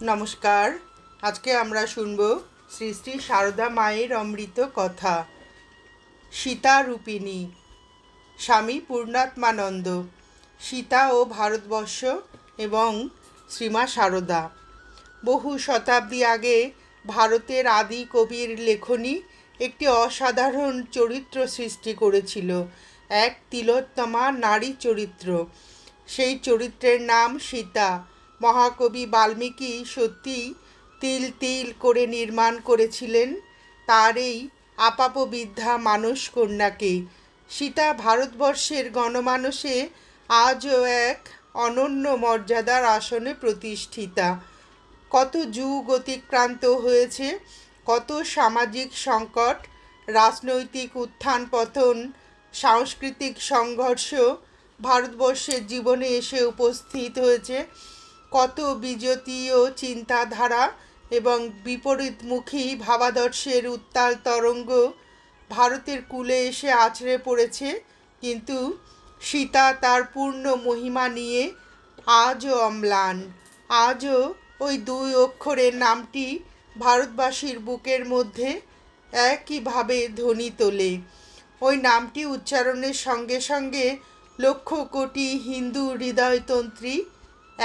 নমস্কার। আজকে আমরা শুনব শ্রী শ্রী সারদা মায়ের অমৃত কথা। সীতা রূপিণী। স্বামী পূর্ণাত্মানন্দ। সীতা ও ভারতবর্ষ এবং শ্রীমা সারদা। বহু শতাব্দী আগে ভারতের আদি কবির লেখনী একটি অসাধারণ চরিত্র সৃষ্টি করেছিল, এক তিলোত্তমা নারী চরিত্র। সেই চরিত্রের নাম সীতা। মহাকবি বাল্মীকি সত্যিই তিল তিল করে নির্মাণ করেছিলেন তার এই আপাপবিদ্ধা মানস কন্যাকে। সীতা ভারতবর্ষের গণমানসে আজও এক অনন্য মর্যাদার আসনে প্রতিষ্ঠিতা। কত যুগ অতিক্রান্ত হয়েছে, কত সামাজিক সংকট, রাজনৈতিক উত্থান পতন, সাংস্কৃতিক সংঘর্ষ ভারতবর্ষের জীবনে এসে উপস্থিত হয়েছে। কত বিজাতীয় চিন্তাধারা এবং বিপরীতমুখী ভাবাদর্শের উত্তাল তরঙ্গ ভারতের কূলে এসে আছড়ে পড়েছে, কিন্তু সীতা তার পূর্ণ মহিমা নিয়ে আজও অম্লান। আজও ওই দুই অক্ষরের নামটি ভারতবাসীর বুকের মধ্যে একইভাবে ধ্বনি তোলে। ওই নামটি উচ্চারণের সঙ্গে সঙ্গে লক্ষ কোটি হিন্দু হৃদয়তন্ত্রী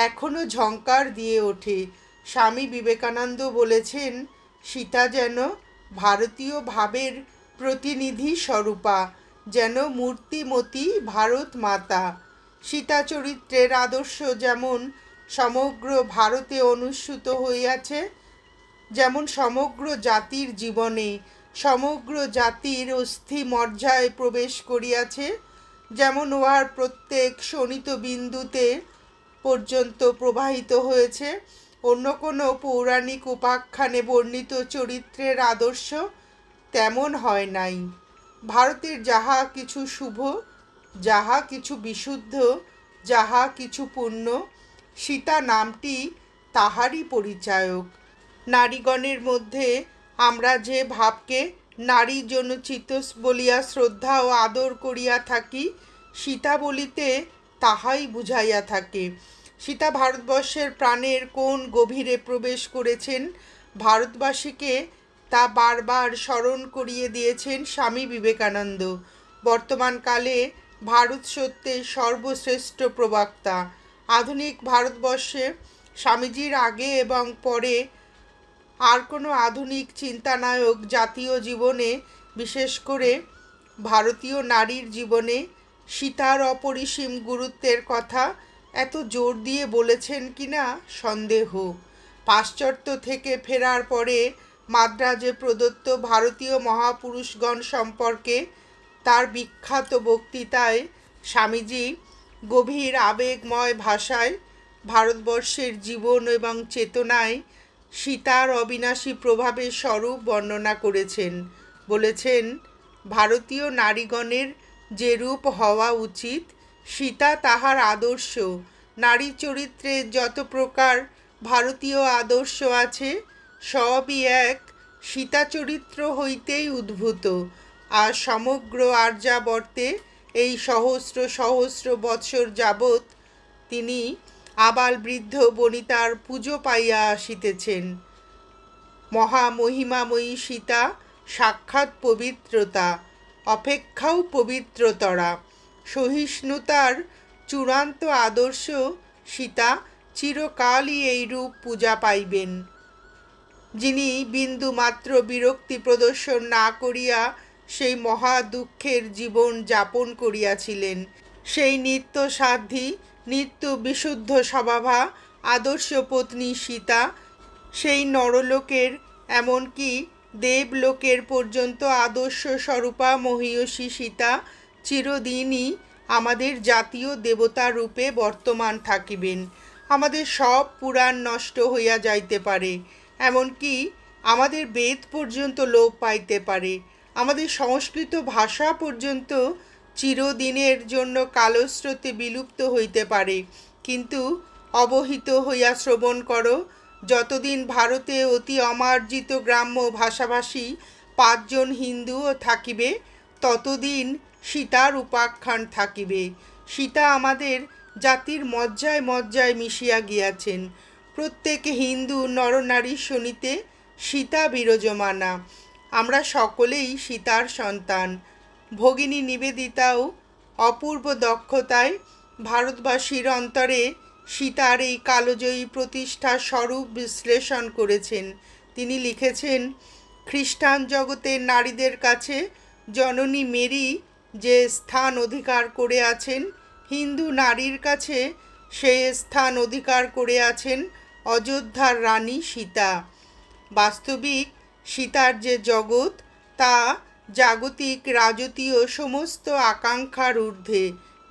এখনও ঝংকার দিয়ে ওঠে। স্বামী বিবেকানন্দ বলেছেন, সীতা যেন ভারতীয় ভাবের প্রতিনিধি স্বরূপা, যেন মূর্তিমতী ভারত মাতা। সীতা চরিত্রের আদর্শ যেমন সমগ্র ভারতে অনুস্যূত হইয়াছে, যেমন সমগ্র জাতির জীবনে, সমগ্র জাতির অস্থি মজ্জায় প্রবেশ করিয়াছে, যেমন উহার প্রত্যেক শোণিত বিন্দুতে পর্যন্ত প্রবাহিত হয়েছে, অন্য কোনো পৌরাণিক উপাখ্যানে বর্ণিত চরিত্রের আদর্শ তেমন হয় নাই। ভারতের যাহা কিছু শুভ, যাহা কিছু বিশুদ্ধ, যাহা কিছু পূর্ণ, সীতা নামটি তাহারই পরিচায়ক। নারীগণের মধ্যে আমরা যে ভাবকে নারী জনচিত বলিয়া শ্রদ্ধা ও আদর করিয়া থাকি, সীতা বলিতে তাহাই বুঝাইয়া থাকে। সীতা ভারতবর্ষের প্রাণের কোন গভীরে প্রবেশ করেছেন, ভারতবাসীকে তা বারবার স্মরণ করিয়ে দিয়েছেন স্বামী বিবেকানন্দ। বর্তমানকালে ভারত সত্যের সর্বশ্রেষ্ঠ প্রবক্তা। আধুনিক ভারতবর্ষে স্বামীজির আগে এবং পরে আর কোনো আধুনিক চিন্তানায়ক জাতীয় জীবনে, বিশেষ করে ভারতীয় নারীর জীবনে সীতার অপরিসীম গুরুত্বের কথা এত জোর দিয়ে বলেছেন কিনা সন্দেহ। পাশ্চাত্য থেকে ফেরার পরে মাদ্রাজে প্রদত্ত ভারতীয় মহাপুরুষগণ সম্পর্কে তার বিখ্যাত বক্তৃতায় স্বামীজি গভীর আবেগময় ভাষায় ভারতবর্ষের জীবন এবং চেতনায় সীতার অবিনাশী প্রভাবের স্বরূপ বর্ণনা করেছেন। বলেছেন, ভারতীয় নারীগণের যে রূপ হওয়া উচিত, সীতা তাহার আদর্শ। নারী চরিত্রের যত প্রকার ভারতীয় আদর্শ আছে, সবই এক সীতা চরিত্র হইতেই উদ্ভূত। আর সমগ্র আর্যাবর্তে এই সহস্র সহস্র বৎসর যাবৎ তিনি আবাল বৃদ্ধ বনিতার পুজো পাইয়া আসিতেছেন। মহামহিমাময়ী সীতা সাক্ষাৎ পবিত্রতা, অপেক্ষাও পবিত্রতরা। সহিষ্ণুতার চূড়ান্ত আদর্শ সীতা চিরকালই এই রূপ পূজা পাইবেন। যিনি বিন্দুমাত্র বিরক্তি প্রদর্শন না করিয়া সেই মহা দুঃখের জীবন যাপন করিয়াছিলেন, সেই নিত্য সাধ্বী, নিত্য বিশুদ্ধ স্বভাবা আদর্শ পত্নী সীতা, সেই নরলোকের এমনকি দেবলোকের পর্যন্ত আদর্শ স্বরূপা মহীয়সী সীতা চিরদিনই আমাদের জাতীয় দেবতা রূপে বর্তমান থাকিবেন। আমাদের সব পুরাণ নষ্ট হইয়া যাইতে পারে, এমনকি আমাদের বেদ পর্যন্ত লোপ পাইতে পারে, আমাদের সংস্কৃত ভাষা পর্যন্ত চিরদিনের জন্য কালস্রোতে বিলুপ্ত হইতে পারে, কিন্তু অবহিত হইয়া শ্রবণ করো, যতদিন ভারতে অতি অমার্জিত গ্রাম্য ভাষাভাষী 5 জন হিন্দুও থাকিবে, ততদিন সীতার উপাখ্যান থাকিবে। সীতা আমাদের জাতির মজ্জায় মজ্জায় মিশিয়া গিয়াছেন। প্রত্যেক হিন্দু নরনারী শোনিতে সীতা বিরাজমানা। আমরা সকলেই সীতার সন্তান। ভগিনী নিবেদিতাও অপূর্ব দক্ষতায় ভারতবাসীর অন্তরে সীতার এই কালজয়ী প্রতিষ্ঠার স্বরূপ বিশ্লেষণ করেছেন। তিনি লিখেছেন, খ্রিস্টান জগতের নারীদের কাছে জননী মেরি যে স্থান অধিকার করে আছেন, হিন্দু নারীর কাছে সেই স্থান অধিকার করে আছেন অযোধ্যার রানী সীতা। বাস্তবিক সীতার যে জগৎ, তা জাগতিক রাজকীয় সমস্ত আকাঙ্ক্ষার ঊর্ধ্বে,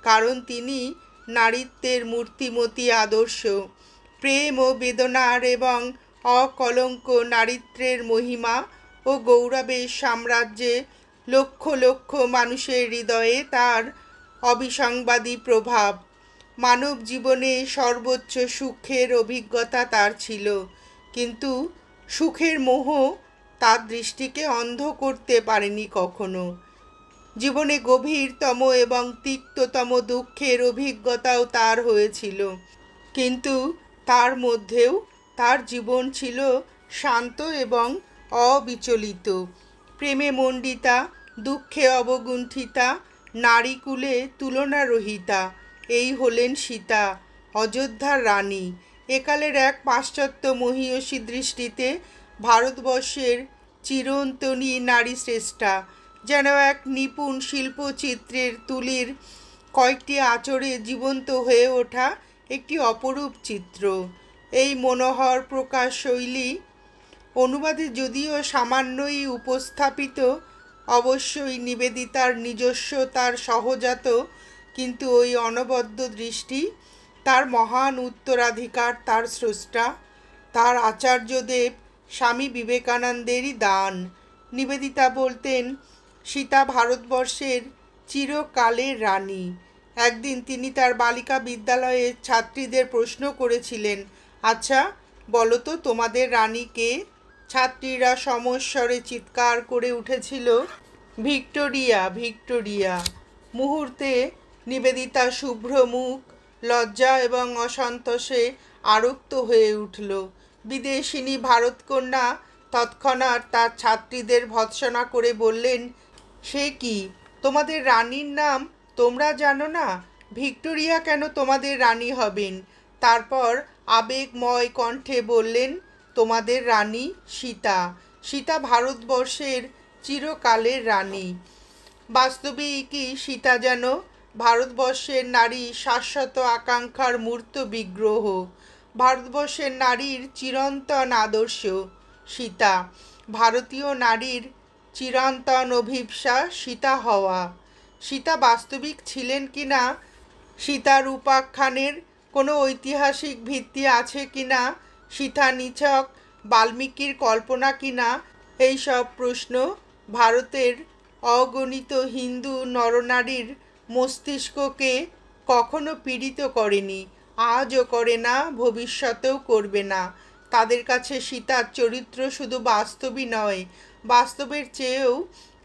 কারণ তিনি নারীত্বের মূর্তিমতী আদর্শ। প্রেম ও বেদনার এবং অকলঙ্ক নারীত্বের মহিমা ও গৌরবের সাম্রাজ্যে লক্ষ লক্ষ মানুষের হৃদয়ে তার অবিসংবাদী প্রভাব। মানব জীবনে সর্বোচ্চ সুখের অভিজ্ঞতা তার ছিল, কিন্তু সুখের মোহ তার দৃষ্টিকে অন্ধ করতে পারেনি কখনো। জীবনে গভীরতম এবং তিক্ততম দুঃখের অভিজ্ঞতাও তার হয়েছিল, কিন্তু তার মধ্যেও তার জীবন ছিল শান্ত এবং অবিচলিত। প্রেমে মণ্ডিতা, দুঃখে অবগুণ্ঠিতা, নারীকুলে তুলনারহিতা, এই হলেন সীতা, অযোধ্যার রানী। একালের এক পাশ্চাত্য মহীয়সী দৃষ্টিতে ভারতবর্ষের চিরন্তনী নারী শ্রেষ্ঠা, যেন এক নিপুণ শিল্পচিত্রের তুলির কয়েকটি আঁচড়ে জীবন্ত হয়ে ওঠা একটি অপরূপ চিত্র। এই মনোহর প্রকাশ শৈলী অনুবাদে যদিও সামান্যই উপস্থাপিত, অবশ্যই নিবেদিতার নিজস্বতার সহজাত, কিন্তু ওই অনবদ্য দৃষ্টি তার মহান উত্তরাধিকার, তার স্রষ্টা, তার আচার্যদেব স্বামী বিবেকানন্দেরই দান। নিবেদিতা বলতেন, সীতা ভারতবর্ষের চিরকালের রানী। একদিন তিনি তার বালিকা বিদ্যালয়ের ছাত্রীদের প্রশ্ন করেছিলেন, আচ্ছা বলো তো তোমাদের রানী কে? ছাত্রীরা সমস্বরে চিৎকার করে উঠেছিল, ভিক্টোরিয়া, ভিক্টোরিয়া। মুহূর্তে নিবেদিতা শুভ্র মুখ লজ্জা এবং অসন্তোষে আরক্ত হয়ে উঠল। বিদেশিনী ভারতকন্যা তৎক্ষণাৎ তার ছাত্রীদের ভর্ৎসনা করে বললেন, সে কি, তোমাদের রানীর নাম তোমরা জানো না? ভিক্টোরিয়া কেন তোমাদের রানী হবেন? তারপর আবেগময় কণ্ঠে বললেন, তোমাদের রানী সীতা, সীতা ভারতবর্ষের চিরকালের রানী। বাস্তবিকই সীতা যেন ভারতবর্ষের নারী শাশ্বত আকাঙ্ক্ষার মূর্ত বিগ্রহ, ভারতবর্ষের নারীর চিরন্তন আদর্শ। সীতা ভারতীয় নারীর চিরন্তন অভিপ্সা সীতা হওয়া। সীতা বাস্তবিক ছিলেন কিনা, সীতার উপাখ্যানের কোনো ঐতিহাসিক ভিত্তি আছে কিনা, সীতা নিছক বাল্মীকির কল্পনা কিনা, এই সব প্রশ্ন ভারতের অগণিত হিন্দু নরনারীর মস্তিষ্ককে কখনো পীড়িত করেনি, আজও করে না, ভবিষ্যতেও করবে না। তাদের কাছে সীতার চরিত্র শুধু বাস্তবই নয়, বাস্তবের চেয়েও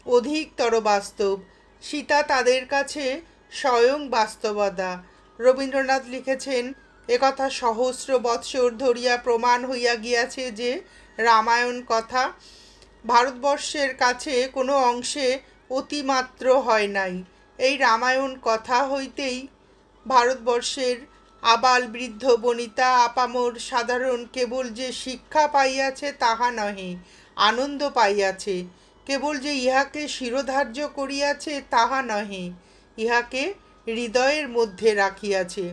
অধিকতর বাস্তব। সীতা তাদের কাছে স্বয়ং বাস্তবতা। রবীন্দ্রনাথ লিখেছেন, একথা সহস্র বৎসর ধরিয়া প্রমাণ হইয়া গিয়াছে যে রামায়ণ কথা ভারতবর্ষের কাছে কোনো অংশে অতিমাত্র হয় নাই। এই রামায়ণ কথা হইতেই ভারতবর্ষের আবাল বৃদ্ধ বনিতা আপামর সাধারণ কেবল যে শিক্ষা পাইয়াছে তাহা নহে, আনন্দ পাইয়াছে। কেবল যে ইহাকে শিরোধার্য করিয়াছে তাহা নহে, ইহাকে হৃদয়ের মধ্যে রাখিয়াছে।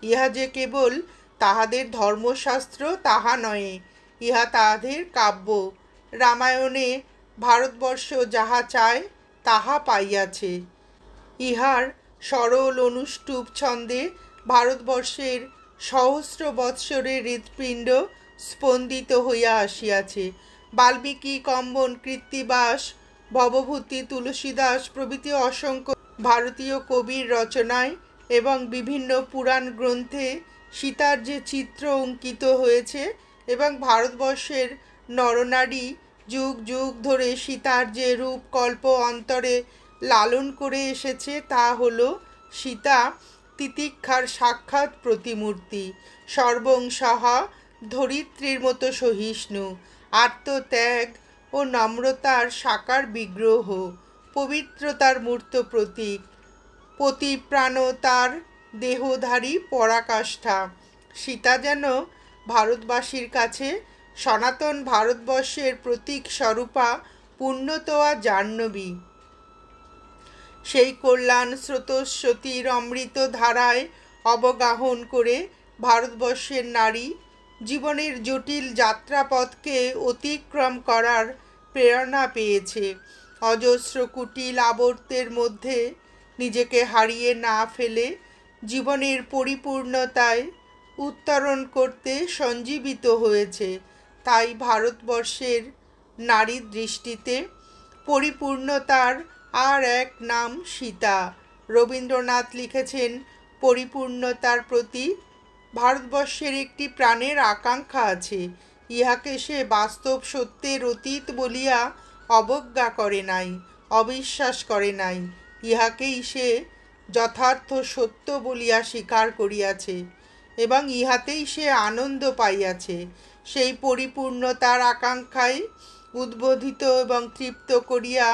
ইহা যে কেবল তাহাদের ধর্মশাস্ত্র তাহা নহে, ইহা তাহাদের কাব্য। রামায়ণে ভারতবর্ষ যাহা চায় তাহা পাইয়াছে। ইহার সরল অনুষ্টুপ ছন্দে ভারতবর্ষের সহস্র বৎসরের হৃৎপিণ্ড স্পন্দিত হইয়া আসিয়াছে। বাল্মীকি, কম্বন, কৃত্তিবাস, ভবভূতি, তুলসীদাস প্রভৃতি অসংখ্য ভারতীয় কবির রচনায় এবং বিভিন্ন পুরাণ গ্রন্থে সীতার যে চিত্র অঙ্কিত হয়েছে এবং ভারতবর্ষের নরনারী যুগ যুগ ধরে সীতার যে রূপকল্প অন্তরে লালন করে এসেছে, তা হল সীতা তিতিক্ষার সাক্ষাৎ প্রতিমূর্তি। সর্বং সহা ধরিত্রীর মতো সহিষ্ণু, আত্মত্যাগ ও নম্রতার সাকার বিগ্রহ, পবিত্রতার মূর্ত প্রতীক, পতিপ্রাণতার দেহধারী পরাকাষ্ঠা। সীতা যেন ভারতবাসীর কাছে সনাতন ভারতবর্ষের প্রতীক স্বরূপা পুণ্যতোয়া জাহ্নবী। সেই কল্যাণ স্রোতস্বতীর অমৃত ধারায় অবগাহন করে ভারতবর্ষের নারী জীবনের জটিল যাত্রাপথকে অতিক্রম করার প্রেরণা পেয়েছে। অজস্র কুটিল আবর্তের মধ্যে নিজেকে হারিয়ে না ফেলে জীবনের পরিপূর্ণতায় উত্তরণ করতে সঞ্জীবিত হয়েছে। তাই ভারতবর্ষের নারীর দৃষ্টিতে পরিপূর্ণতার আর এক নাম সীতা। রবীন্দ্রনাথ লিখেছেন, পরিপূর্ণতার প্রতি ভারতবর্ষের একটি প্রাণের আকাঙ্ক্ষা আছে। ইহাকে সে বাস্তব সত্যের অতীত বলিয়া অবজ্ঞা করে নাই, অবিশ্বাস করে নাই। ইহাকেই সে যথার্থ সত্য বলিয়া স্বীকার করিয়াছে এবং ইহাতেই সে আনন্দ পাইয়াছে। সেই পরিপূর্ণতার আকাঙ্ক্ষায় উদ্বোধিত এবং তৃপ্ত করিয়া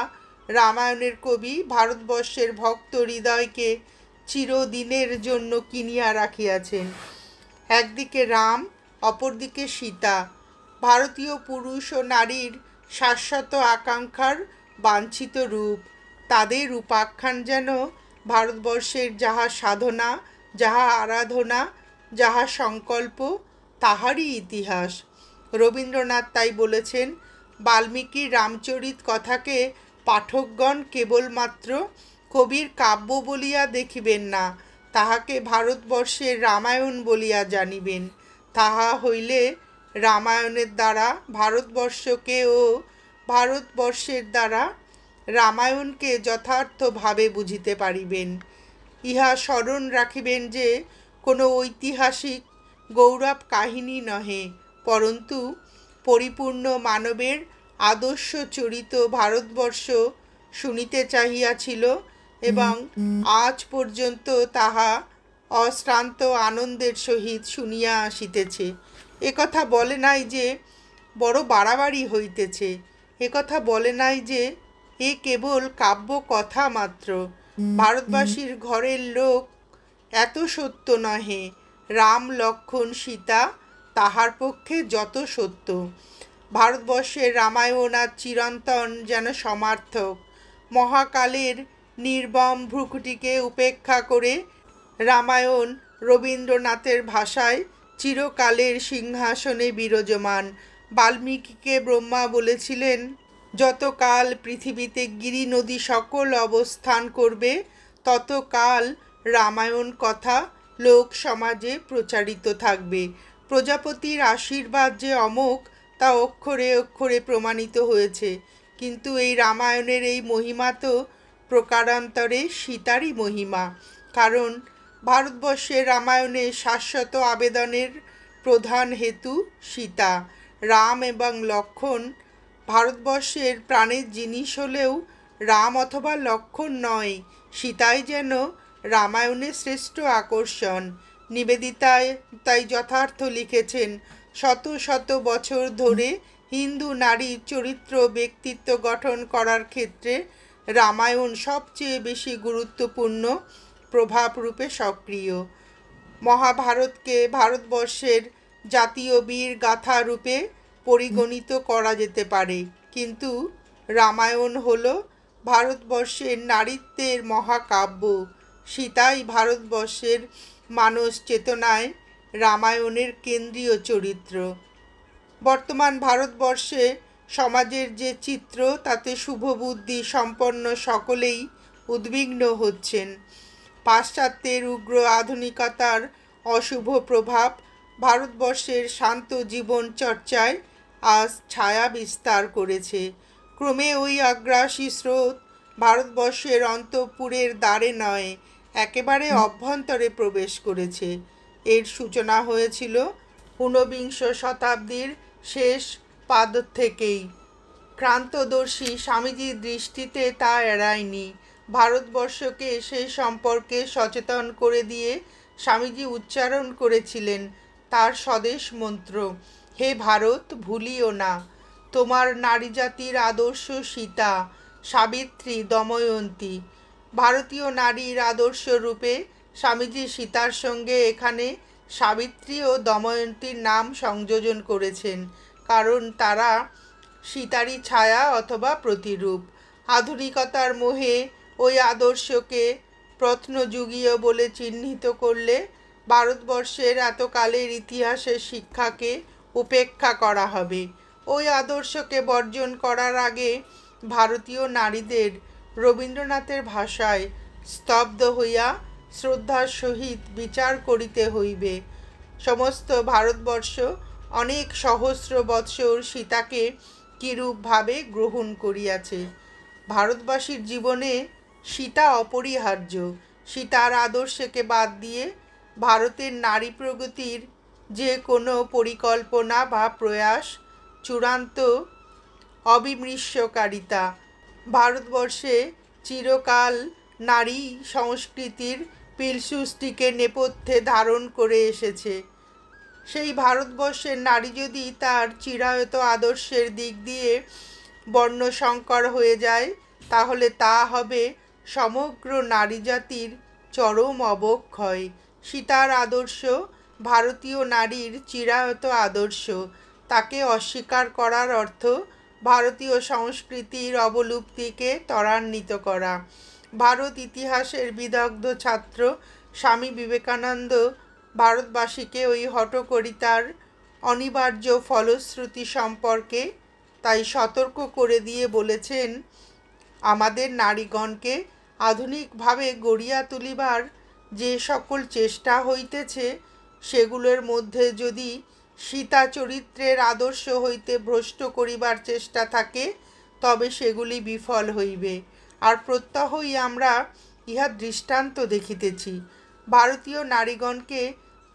রামায়ণের কবি ভারতবর্ষের ভক্ত হৃদয়কে চিরদিনের জন্য কিনিয়া রাখিয়াছেন। একদিকে রাম, অপরদিকে সীতা, ভারতীয় পুরুষ ও নারীর শাশ্বত আকাঙ্ক্ষার বাঞ্ছিত রূপ। তাদের উপাখ্যান যেন ভারতবর্ষের যাহা সাধনা, যাহা আরাধনা, যাহা সংকল্প, তাহারই ইতিহাস। রবীন্দ্রনাথ তাই বলেছেন, বাল্মীকির রামচরিত কথাকে পাঠকগণ কেবলমাত্র কবির কাব্য বলিয়া দেখিবেন না, তাহাকে ভারতবর্ষের রামায়ণ বলিয়া জানিবেন। তাহা হইলে রামায়ণের দ্বারা ভারতবর্ষকে ও ভারতবর্ষের দ্বারা রামায়ণকে যথার্থভাবে বুঝিতে পারিবেন। ইহা স্মরণ রাখিবেন যে কোনো ঐতিহাসিক গৌরব কাহিনী নহে, পরন্তু পরিপূর্ণ মানবের আদর্শ চরিত ভারতবর্ষ শুনিতে চাহিয়াছিল এবং আজ পর্যন্ত তাহা অশ্রান্ত আনন্দের সহিত শুনিয়া আসিতেছে। একথা বলে নাই যে বড় বাড়াবাড়ি হইতেছে, একথা বলে নাই যে এ কেবল কাব্য কথা মাত্র। ভারতবাসীর ঘরের লোক এত সত্য নহে, রাম লক্ষ্মণ সীতা তাহার পক্ষে যত সত্য। ভারতবর্ষের রামায়ণ আর চিরন্তন যেন সমার্থক। মহাকালের নির্মম ভ্রুকুটিকে উপেক্ষা করে রামায়ণ রবীন্দ্রনাথের ভাষায় চিরকালের সিংহাসনে বিরাজমান। বাল্মীকিকে ব্রহ্মা বলেছিলেন, যতকাল পৃথিবীতে গিরি নদী সকল অবস্থান করবে ততকাল রামায়ণ কথা লোক সমাজে প্রচারিত থাকবে। প্রজাপতির আশীর্বাদ যে অমোঘ তা অক্ষরে অক্ষরে প্রমাণিত হয়েছে। কিন্তু এই রামায়ণের এই মহিমা তো প্রকারান্তরে সীতারই মহিমা। কারণ ভারতবর্ষের রামায়ণে শাশ্বত আবেদনের প্রধান হেতু সীতা। রাম এবং লক্ষ্মণ ভারতবর্ষের প্রাণের জিনিস হলেও রাম অথবা লক্ষ্মণ নয়, সীতাই যেন রামায়ণের শ্রেষ্ঠ আকর্ষণ। নিবেদিতায় তাই যথার্থ লিখেছেন, শত শত বছর ধরে হিন্দু নারীর চরিত্র ব্যক্তিত্ব গঠন করার ক্ষেত্রে রামায়ণ সবচেয়ে বেশি গুরুত্বপূর্ণ প্রভাবরূপে সক্রিয়। মহাভারতকে ভারতবর্ষের জাতীয় বীর গাথা রূপে পরিগণিত করা যেতে পারে, কিন্তু রামায়ণ হল ভারতবর্ষের নারীত্বের মহাকাব্য। সীতাই ভারতবর্ষের মানস চেতনায় রামায়ণের কেন্দ্রীয় চরিত্র। বর্তমান ভারতবর্ষে সমাজের যে চিত্র, তাতে শুভবুদ্ধি সম্পন্ন সকলেই উদ্বিগ্ন হচ্ছেন। পাশ্চাত্যের উগ্র আধুনিকতার অশুভ প্রভাব ভারতবর্ষের শান্ত জীবন চর্চায় আজ ছায়া বিস্তার করেছে। ক্রমে ওই আগ্রাসী স্রোত ভারতবর্ষের অন্তঃপুরের দ্বারে নয়, একেবারে অভ্যন্তরে প্রবেশ করেছে। এর সূচনা হয়েছিল ঊনবিংশ শতাব্দীর শেষ পাদ থেকেই। ক্রান্তদর্শী স্বামীজির দৃষ্টিতে তা এড়ায়নি। ভারতবর্ষকে সেই সম্পর্কে সচেতন করে দিয়ে স্বামীজি উচ্চারণ করেছিলেন, তার স্বদেশ মন্ত্র। হে ভারত, ভুলিও না তোমার নারী জাতির আদর্শ সীতা, সাবিত্রী, দময়ন্তী। ভারতীয় নারীর আদর্শ রূপে স্বামীজি সীতার সঙ্গে এখানে সাবিত্রী ও দময়ন্তীর নাম সংযোজন করেছেন, কারণ তারা সীতারই ছায়া অথবা প্রতিরূপ। আধুনিকতার মোহে ওই আদর্শকে প্রত্নযুগীয় বলে চিহ্নিত করলে ভারতবর্ষের এতকালের ইতিহাসের শিক্ষাকে উপেক্ষা করা হবে। ওই আদর্শকে বর্জন করার আগে ভারতীয় নারীদের রবীন্দ্রনাথের ভাষায় স্তব্ধ হইয়া শ্রদ্ধার সহিত বিচার করিতে হইবে। সমস্ত ভারতবর্ষ অনেক সহস্র বৎসর সীতাকে কিরূপভাবে গ্রহণ করিয়াছে। ভারতবাসীর জীবনে সীতা অপরিহার্য। সীতার আদর্শকে বাদ দিয়ে ভারতের নারী প্রগতির যে কোনো পরিকল্পনা বা প্রয়াস চূড়ান্ত অবিমৃষ্যকারিতা। ভারতবর্ষে চিরকাল নারী সংস্কৃতির পিলসুষ্টিকে নেপথ্যে ধারণ করে এসেছে। সেই ভারতবর্ষের নারী যদি তার চিরায়ত আদর্শের দিক দিয়ে বর্ণসংকর হয়ে যায়, তাহলে তা হবে সমগ্র নারী জাতির চরম অবক্ষয়। সীতার আদর্শ ভারতীয় নারীর চিরায়ত আদর্শ। তাকে অস্বীকার করার অর্থ ভারতীয় সংস্কৃতির অবলুপ্তিকে ত্বরান্বিত করা। ভারত ইতিহাসের বিদগ্ধ ছাত্র স্বামী বিবেকানন্দ ভারতবাসীকে ওই হঠকরিতার অনিবার্য ফলশ্রুতি সম্পর্কে তাই সতর্ক করে দিয়ে বলেছেন, আমাদের নারীগণকে আধুনিকভাবে গড়িয়া তুলিবার যে সকল চেষ্টা হইতেছে, সেগুলোর মধ্যে যদি সীতা চরিত্রের আদর্শ হইতে ভ্রষ্ট করিবার চেষ্টা থাকে, তবে সেগুলি বিফল হইবে। আর প্রত্যহই আমরা ইহা দৃষ্টান্ত দেখিতেছি। ভারতীয় নারীগণকে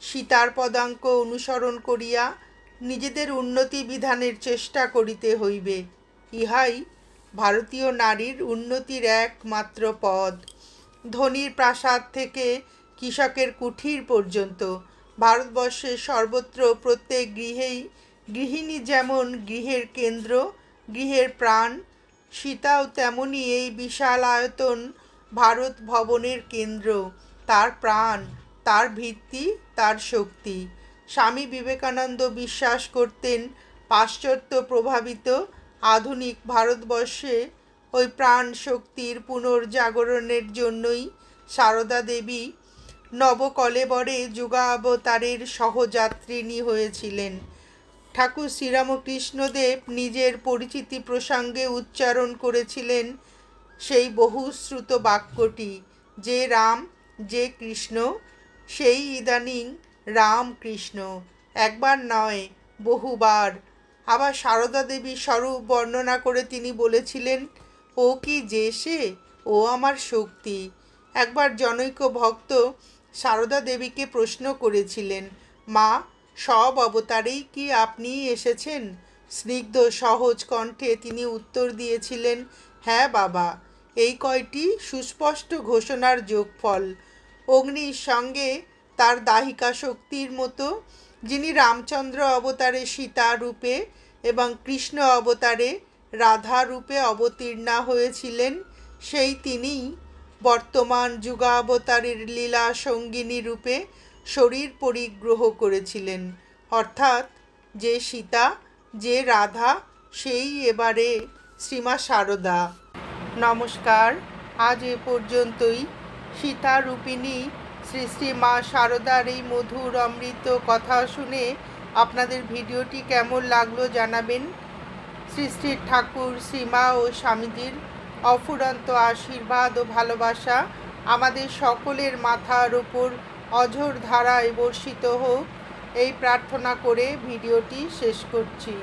সীতার পদাঙ্ক অনুসরণ করিয়া নিজেদের উন্নতি বিধানের চেষ্টা করিতে হইবে। ইহাই ভারতীয় নারীর উন্নতির একমাত্র পথ। ধনীর প্রাসাদ থেকে কৃষকের কুঠির পর্যন্ত ভারতবর্ষের সর্বত্র প্রত্যেক গৃহেই গৃহিণী যেমন গৃহের কেন্দ্র, গৃহের প্রাণ, সীতাও তেমনি এই বিশাল আয়তন ভারত ভবনের কেন্দ্র, তার প্রাণ, তার ভিত্তি, তার শক্তি। স্বামী বিবেকানন্দ বিশ্বাস করতেন, পাশ্চাত্য প্রভাবিত আধুনিক ভারতবর্ষে ওই প্রাণ শক্তির পুনর্জাগরণের জন্যই সারদা দেবী নবকলেবরে যুগাবতারের সহযাত্রিনী হয়েছিলেন। ঠাকুর শ্রীরামকৃষ্ণদেব নিজের পরিচিতি প্রসঙ্গে উচ্চারণ করেছিলেন সেই বহুশ্রুত বাক্যটি, যে রাম, যে কৃষ্ণ, সেই ইদানিং রাম কৃষ্ণ। একবার নয়, বহুবার। আবার সারদা দেবীর স্বরূপ বর্ণনা করে তিনি বলেছিলেন, ও কি যে সে, ও আমার শক্তি। একবার জনৈক ভক্ত সারদা দেবীকে প্রশ্ন করেছিলেন, মা, সব অবতারেই কি আপনি এসেছেন? স্নিগ্ধ সহজ কণ্ঠে তিনি উত্তর দিয়েছিলেন, হ্যাঁ বাবা, এই কয়টি সুস্পষ্ট ঘোষণার যোগফল। অগ্নির সঙ্গে তার দাহিকা শক্তির মতো যিনি রামচন্দ্র অবতারে সীতা রূপে এবং কৃষ্ণ অবতারে রাধা রূপে অবতীর্ণা হয়েছিলেন, সেই তিনিই বর্তমান যুগাবতারের লীলা সঙ্গিনী রূপে শরীর পরিগ্রহ করেছিলেন। অর্থাৎ যে সীতা, যে রাধা, সেই এবারে শ্রীমা সারদা। নমস্কার, আজ এ পর্যন্তই। সীতা রূপিণী শ্রী শ্রী মা সারদার এই মধুর অমৃত কথা শুনে আপনাদের ভিডিওটি কেমন লাগলো জানাবেন। শ্রী শ্রী ঠাকুর, শ্রীমা ও স্বামীজির অফুরন্ত আশীর্বাদ ও ভালোবাসা আমাদের সকলের মাথার উপর অঝোর ধারায় বর্ষিত হোক, এই প্রার্থনা করে ভিডিওটি শেষ করছি।